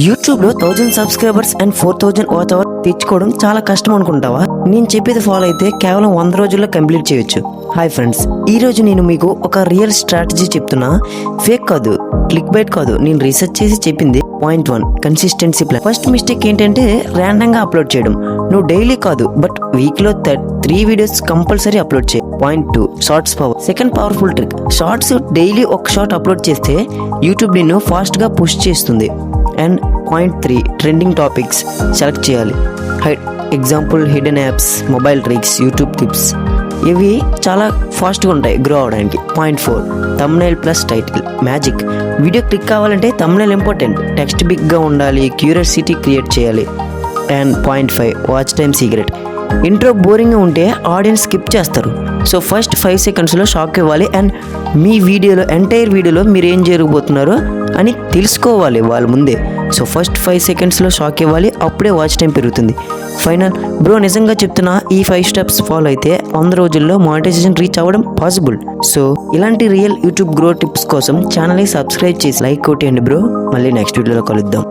YouTube లో 1000 subscribers and 4000 watch hour తెచ్చుకోవడం చాలా కష్టం అనుకుంటావా? నేను చెప్పేది ఫాలో అయితే కేవలం 100 రోజుల్లో కంప్లీట్ చేయొచ్చు. హాయ్ ఫ్రెండ్స్, ఈ రోజు నేను మీకు ఒక రియల్ స్ట్రాటజీ చెప్తున్నా. ఫేక్ కాదు, క్లిక్ బైట్ కాదు, నేను రీసెర్చ్ చేసి చెప్పింది. Point 1, consistency plan. First mistake ఏంటంటే ర్యాండమ్ గా అప్లోడ్ చేయడం. నువ్వు డైలీ కాదు బట్ వీక్ లో 3 వీడియోస్ కంపల్సరీ అప్లోడ్ చేయి. Point 2, shorts power. Second powerful trick, shorts daily ఒక షార్ట్ అప్లోడ్ చేస్తే యూట్యూబ్ నిన్ను ఫాస్ట్ గా పుష్ చేస్తుంది. And point 3, trending topics select చేయాలి. Example hidden apps, mobile tricks, YouTube tips. ఇవి చాలా ఫాస్ట్గా ఉంటాయి గ్రో అవడానికి. Point 4, thumbnail plus title magic. Video click కావాలంటే థంబ్నెయిల్ ఇంపార్టెంట్. టెక్స్ట్ బిగ్గా ఉండాలి, క్యూరియాసిటీ క్రియేట్ చేయాలి. And point 5, watch time secret. Intro బోరింగ్గా ఉంటే ఆడియన్స్ స్కిప్ చేస్తారు. సో ఫస్ట్ 5 సెకండ్స్లో షాక్ ఇవ్వాలి. అండ్ మీ వీడియోలో ఎంటైర్ వీడియోలో మీరు ఏం జరగబోతున్నారో అని తెలుసుకోవాలి వాళ్ళ ముందే. సో ఫస్ట్ 5 సెకండ్స్లో షాక్ ఇవ్వాలి, అప్పుడే వాచ్ టైం పెరుగుతుంది. ఫైనల్ బ్రో, నిజంగా చెప్తున్నా, ఈ 5 స్టెప్స్ ఫాలో అయితే 100 రోజుల్లో మానిటైజేషన్ రీచ్ అవ్వడం పాసిబుల్. సో ఇలాంటి రియల్ యూట్యూబ్ గ్రో టిప్స్ కోసం ఛానల్ని సబ్స్క్రైబ్ చేసి లైక్ కొట్టేయండి బ్రో. మళ్ళీ నెక్స్ట్ వీడియోలో కలుద్దాం.